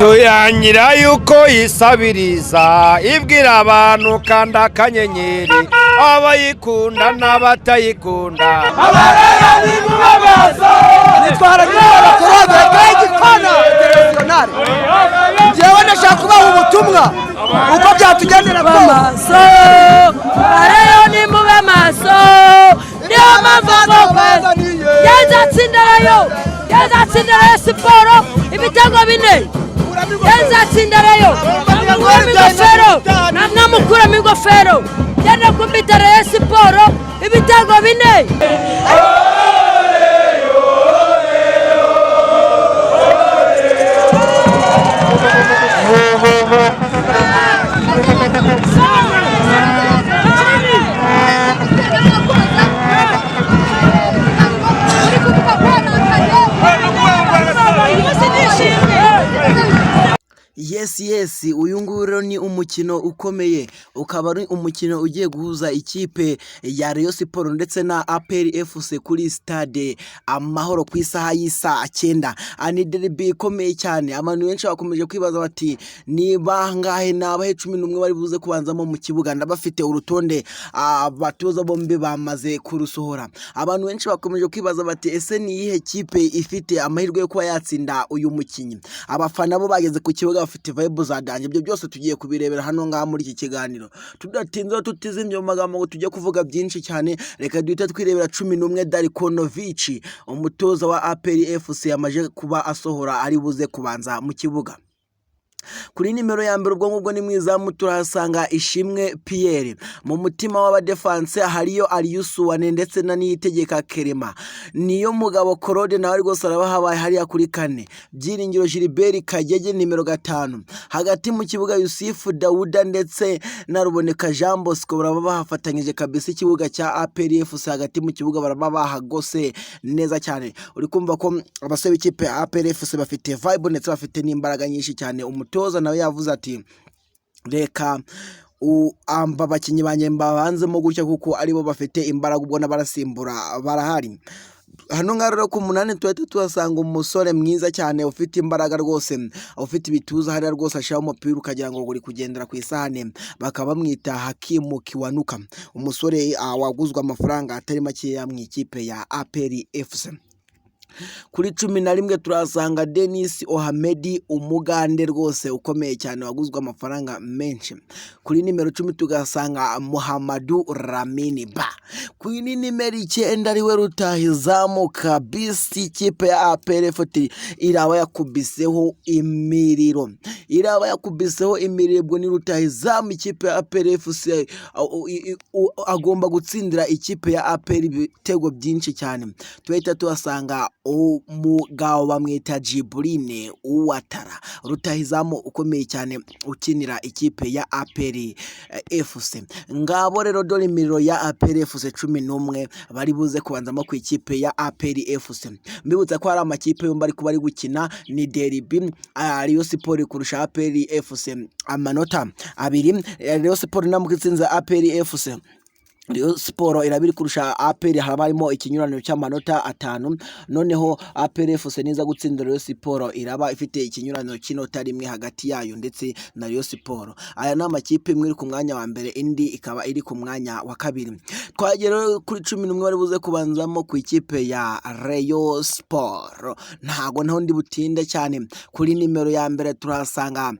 tuyangira yuko yisabiriza ibwira abantu kanda akanyenyeri abayikunda n'abatayikunda abaraya ni mu maso nitwara nyuma korode kayigikana international jewe ndashaka kubaha ubutumwa uko byatugendera ku maso abaraya ni mu maso niyo mpamvu yazatsindirayo siporo ibitego 4 yazatsindirayo namwamukuramo ingofero yenda kumbitirayo siporo ibitego 4 Yes, uyu nguro ni umukino ukomeye, ukaba ari umukino ugiye guhuza ikipe ya Rayon Sport ndetse na APR FC kuri stade Amahoro ku isaha y'isa 9. Ani derby ikomeye cyane, abantu benshi bakomeje kwibaza bati ni bangahe nabahe 11 bari buze kubanzamo mu kibuga, ndabafite urutonde abatoza bombe bamaze kurusohora. Abantu benshi bakomeje kwibaza bati ese ni ihe kipe ifite amahirwe yo kuba yatsinda uyu mukinyi. Abafana bo bageze ku kibuga bafite vibe zadanje, ibyo byose tugiye kubirebera hano ngaha muri iki kiganiro. Tudatinze tutizimye mu magambo ngo tujye kuvuga byinshi cyane, reka duhita twirebera 11 Darikonovic umutoza wa APR FC yamaje kuba asohora ari buze kubanza mu kibuga. Kuri nimero ya mbere ubwo ngubwo ni mwizamu turahasanga Ishimwe Pierre, mu mutima w'abadefense hariyo Aliyusuwane ndetse na Niyitegeka Kerema, niyo mugabo Korode nawe rwose arabahabaye hariya kuri 4, Byiringiro Gilbert Kagege nimero 5, hagati mu kibuga Yusufu Dauda ndetse na Ruboneka Jean Bosco baraba bahafatanyije kabisa ikibuga cya APR FC, hagati mu kibuga baraba bahagose neza cyane. Uri kumva ko abasore b'ikipe ya APR FC bafite vibe ndetse bafite n'imbaraga nyinshi cyane. Umutoza nawe yavuze ati reka abakinnyi banjye mbabanzemo gutya kuko aribo bafite imbaraga, ubwo n'abarasimbura barahari. Hano ngarura ku 8 tuhita tuhasanga umusore mwiza cyane ufite imbaraga rwose, ufite ibituza hariya rwose ashaka umupira ukagira ngo uri kugendera ku isahane, bakaba bamwita Hakimu Kiwanuka, umusore waguzwe amafaranga atari make mu ikipe ya APR FC. Kuri 11 turasanga Denis Ohamedi umugande rwose ukomeye cyane waguzwe amafaranga menshi. Kuri nimero 10 tugasanga Muhammadu Ramini Ba. Kuri nimero 9 ariwe rutahizamu kabisa ikipe ya APR FC iraba yakubiseho imiriro. Bwo ni rutahizamu ikipe ya APR FC agomba gutsindira ikipe ya APR ibitego byinshi cyane. Tuhita tuhasanga umugabo bamwita Jibrine Uwatara, rutahizamu ukomeye cyane ukinira ikipe ya APR FC. Ngabo rero dore imiriro ya APR FC 11 bari buze kubanzamo ku ikipe ya APR FC. Mbibutsa ko hari amakipe yombi ari kuba ari gukina, ni derby Rayon Sport kurusha APR FC amanota 2, Rayon Sport namukitsinze APR FC. Rayon Sport irabiri kurusha APR harimo ikinyuranyo cy'amanota 5, noneho APR FC niza gutsinda Rayon Sport iraba ifite ikinyuranyo cy'inota 1 hagati yayo ndetse na Rayon Sport. Aya ni amakipe imwe iri ku mwanya wa mbere, indi ikaba iri ku mwanya wa 2. Twagera kuri 11 bari buze kubanzamo ku ikipe ya Rayon Sport, ntago naho ndi butinde cyane. Kuri nimero ya mbere turasanga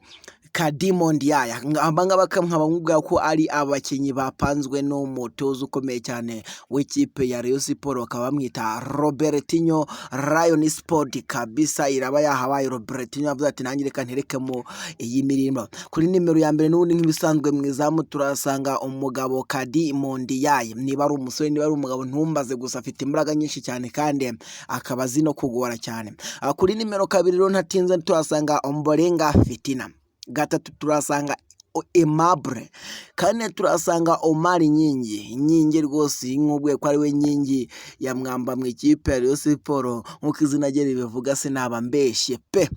Kadimo Ndiaya, abangaba nkabamubwira ko ari abakinyi bapanzwe n'umutoza ukomeye cyane w'ikipe ya Rayon Sport, bakaba bamwita Robertinho Lion Sport kabisa, iraba yahabaye Robertinho avuze ati nanjye reka nterekemo iyi mirimo. Kuri nimero ya mbere n'ubundi nk'ibisanzwe mwizamu turasanga umugabo Kadimo Ndiaya, niba ari umusore niba ari umugabo ntumbaze gusa afite imbaraga nyinshi cyane kandi akaba azi no kugora cyane. Kuri nimero 2 rero ntatinze turasanga Ombolenga Fitina, 3 turasanga Aimable, 4 turasanga Omar Nyingi rwose nk'ubwe ko ari we nyingi ya mwamba mu ikipe ya Rayon Sport nk'uko izina rye ribivuga, sinaba mbeshye pe.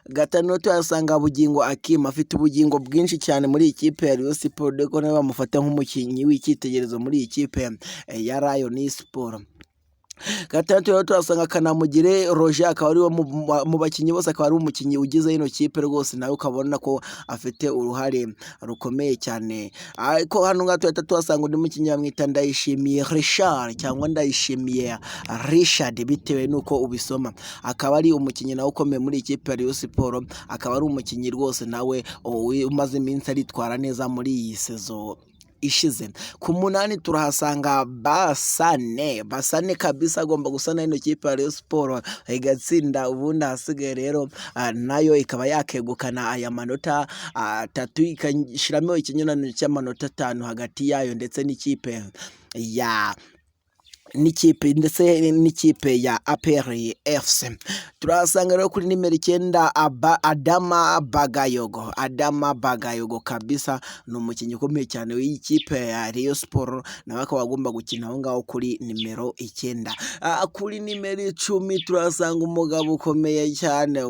5 turasanga Bugingo Akim, afite ubugingo bwinshi cyane muri ikipe ya Rayon Sport, deko nawe bamufata nk'umukinnyi w'icyitegererezo muri ikipe ya Rayon Sport. gatandatu rero turasanga Kanamugire Roger akaba ari mu bakinnyi bose akaba ari umukinnyi ugize ino kipe rwose nawe ukabona ko afite uruhare rukomeye cyane. Ariko hano ngaho tuhita tuhasanga undi mukinnyi bamwita Ndayishimiye Richard cyangwa Ndayishimiye Richard bitewe nuko ubisoma, akaba ari umukinnyi nawe ukomeye muri ikipe ya Rayon Sport, akaba ari umukinnyi rwose nawe umaze iminsi aritwara neza muri iyi sezo ishize. Ku munani turahasanga Basane kabisa agomba gusana ino kipe ya Rayon Sport igatsinda, ubundi hasigaye rero nayo ikaba yakegukana aya manota 3 ikashiramo ikinyuranyo cy'amanota 5 hagati yayo ndetse n'ikipe ya APR FC. Turasanga rero kuri nimero 9 Adama Bagayogo kabisa ni umukinnyi ukomeye cyane w'ikipe ya Rayon Sport, nawe akaba agomba gukina aho ngaho kuri nimero 9. Kuri nimero 10 turasanga umugabo ukomeye cyane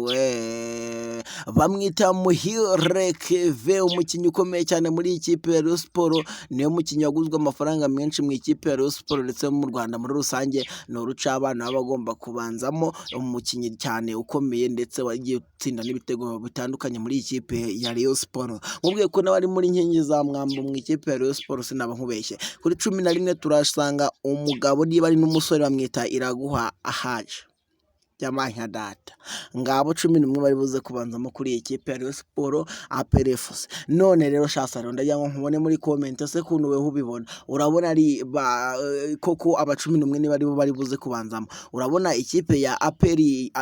bamwita Muhire Keve, umukinnyi ukomeye cyane muri ikipe ya Rayon Sport, niyo mukinnyi waguzwe amafaranga menshi mu ikipe ya Rayon Sport ndetse mu Rwanda muri rusange. Ni uruca abana bagomba kubanzamo umukinnyi cyane ukomeye ndetse wagiye utsinda n'ibitego bitandukanye muri ikipe ya Rayon Sport. Mubwiye ko n'abari muri nkingi za mwambo mu ikipe ya Rayon Sport sinaba nkubeshye. Kuri 11 turasanga umugabo niba ari n'umusore bamwita Iraguha Ahaje Jamaica data. Ngabo 11 bari buze kubanzamo kuri iyi kipe ya Rayon Sport APR FC. None rero shasaro ndagira ngo nkubone muri comment se kuntu we ubibona, urabona ari koko aba 11 ni bari buze kubanzamo, urabona ikipe ya APR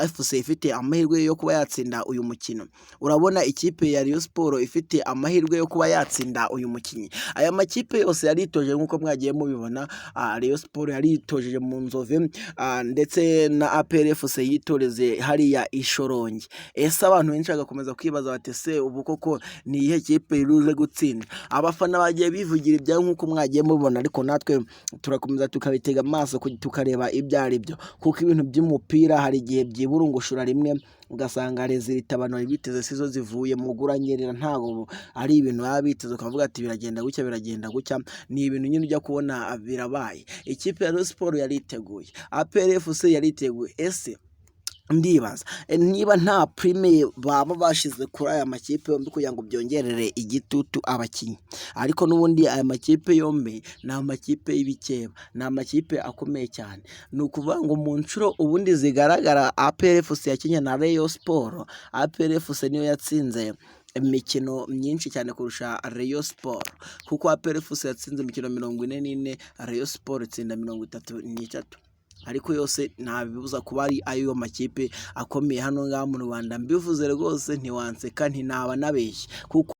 FC ifite amahirwe yo kuba yatsinda uyu mukino, urabona ikipe ya Rayon Sport ifite amahirwe yo kuba yatsinda uyu mukinyi. Aya makipe yose yaritoje nkuko mwagiye mubibona, Rayon Sport yaritojeje mu Nzove ndetse na APR FC yitoreze hariya Ishorongi. Ese abantu benshi bagakomeza kwibaza bati se ubu koko ni ihe kipe iruze gutsinda? Abafana bagiye bivugira ibya nkuko mwagiye mubona, ariko natwe turakomeza tukabitega amaso tukareba ibyari byo, kuko ibintu by'umupira hari igihe byiburungushura rimwe ugasanga rezilita abantu bari biteze sizo zivuye mu guranyerera, ntago ari ibintu yabiteze ukavuga ati biragenda gucya. Ni ibintu nyine ujya kubona birabaye. Ikipe ya Rayon Sport yariteguye, APR FC yariteguye. Ese ndibaza niba nta prime baba bashize kuri aya makipe yombi kugira ngo byongerere igitutu abakinyi, ariko nubundi aya makipe yombi na amakipe y'ibikeba, na amakipe akomeye cyane. Nukuvuga ngo mu ncuro ubundi zigaragara APR FC yakinya na Rayon Sport, APR FC niyo yatsinze imikino myinshi cyane kurusha Rayon Sport, kuko APR FC yatsinze imikino 44, Rayon Sport itsinda 33. Ariko yose ntabibuza kuba ari ayo makipe akomeye hano ngaha mu Rwanda. Mbivuze rwose ntiwanseka ntinaba nabeshye, kuko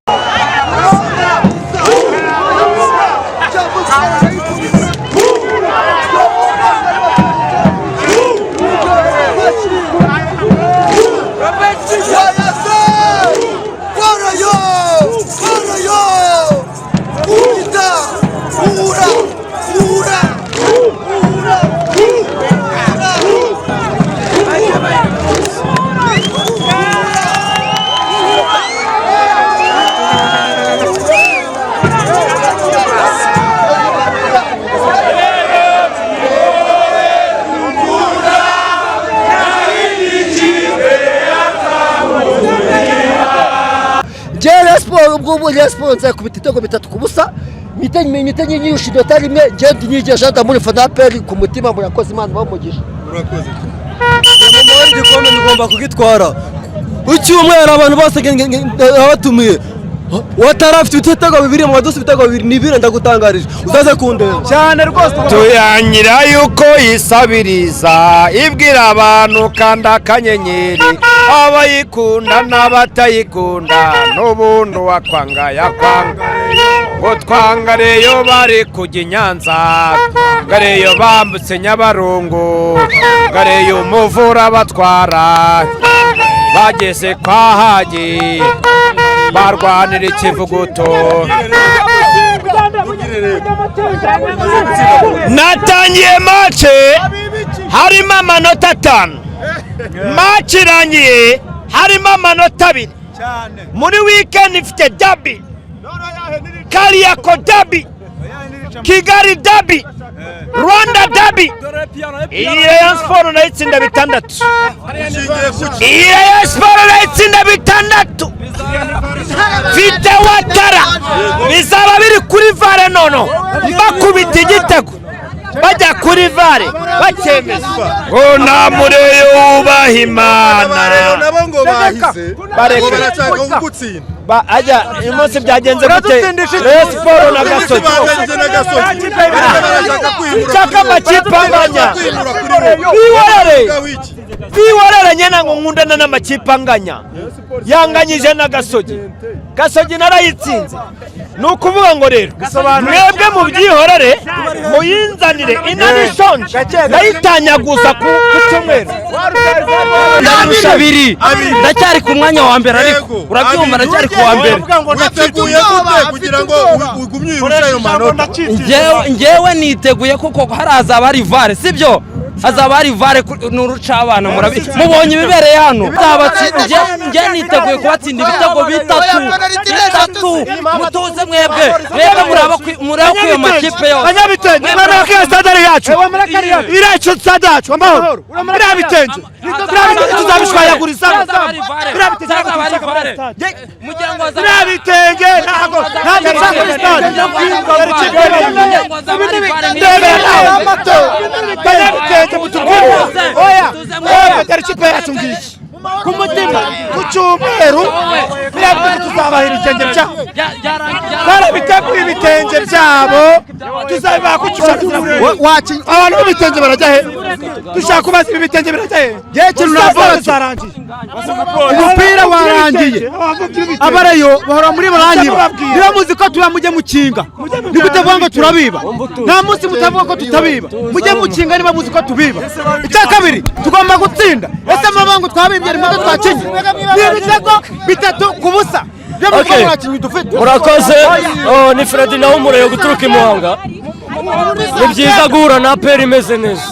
ubwo response ku bitego 3-0 mitenye nyushidwe tarimwe ngende nyigeje ndamuri FADAPER ku mutima mu yakoze Imana bamugisha. Urakoze mu mwari gikombe ngomba kugitwara ucyumwera abantu bose abatumiye watarafite ibitego 2 mu badosi ibitego 2 nibire ndagutangarije uzaze kundeba cyane rwose. Tuyanyira yuko yisabiriza ibwira abantu kanda kanyenyeri, abayikunda n'abatayikunda n'ubundi wakwanga yakwanga. Ngo twangareyo bari kujya Nyanza, ngareyo bambutse Nyabarongo, ngareyo umuvura batwara bageze kwa Haji barwanira ikivuguto. Natangiye mace harimo amanota 5, mace irangiye harimo amanota 2. Muri weekend ifite derby, Kariako derby, Kigali Derby, Rwanda Derby. Iyi Rayon Sport nayo itsinda 6. Iyi Rayon Sport nayo itsinda 6. Fite Watara bizaba biri kuri VAR nono bakubita igitego bajya kuri VAR bakemeza ngo namureyo ubaha Imana nabo ngo bahise bareka gutsinda ajya umunsi byagenze gute Rayon Sport na Gasogi cyaka amakipe anganya biworere nyena ngo nkundana n'amakipe anganya yanganyije na Gasogi narayitsinze nukuvuga ngo rero mwebwe mu byihorere muyinzanire inanishonje nayitanyaguza ku cyumweru abiri ndacyari ku mwanya wa mbere ariko urabyumva ndacyari ku wa mbere witeguye gute kugira ngo ugumye urusha ayo manota njyewe niteguye kuko harazaba hari VAR sibyo hazaba hari VAR n'uruca abana mubonye ibibereye hano njye niteguye kubatsinda ibitego 3 mutuze mwebwe muraba kuyo makipe yose banyabitenge murabakira stade yacu iracu stade yacu amahoro birabitenge tuzabishwayaguriza birabitenge ntabwo oya ikipe yacu ngiye ku mutima ku cyumweru tuzabahira ibitenge byabo barabiteguye ibitenge byabo tuzabibaha ku cyumweru abantu b'ibitenge barajya he dushaka kubaza ibi bitenge birajya he umupira warangiye abarayo bahora muri barangiba niba muzi ko tuba mujye mukinga ni gute vuga ngo turabiba nta munsi mutavuga ko tutabiba mujye mukinga niba muzi ko tubiba icya kabiri tugomba gutsinda ese amabango twabibye rimwe twakinye ni ibitego 3 ku busa murakoze ni Fredy nawe umureyo guturuka i Muhanga ni byiza guhura na APR imeze neza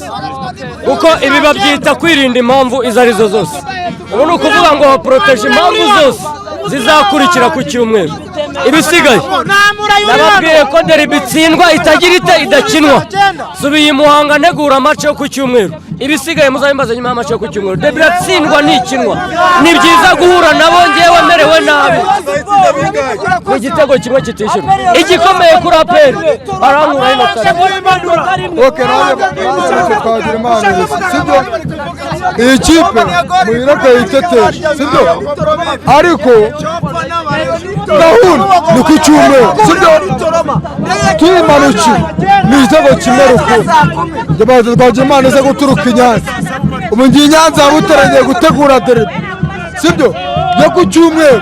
kuko ibi babyita kwirinda impamvu izo arizo zose ubu ni ukuvuga ngo baporoteje impamvu zose zizakurikira ku cyumweru ibisigaye nababwiye ko derby itsindwa itagira idakinwa subiye i Muhanga ntegura match yo ku cyumweru ibisigaye muzabimbaza nyuma y'amace yo ku cyumweru derby iratsindwa ntikinwa ni byiza guhura nabo ngewe merewe nabi mu gitego kimwe kitishyurwa igikomeye kuri APR arankura ino tara twagira imana sibyo iyi kipe muyireke yiteteshe sibyo ariko gahunda ni ku cyumweru sibyo tuyimanukiye ni igitego kimwe rukumbi twagira imana ize guturuka i Nyanza ubu ngiye i Nyanza butarengeye gutegura derby sibyo yo ku cyumweru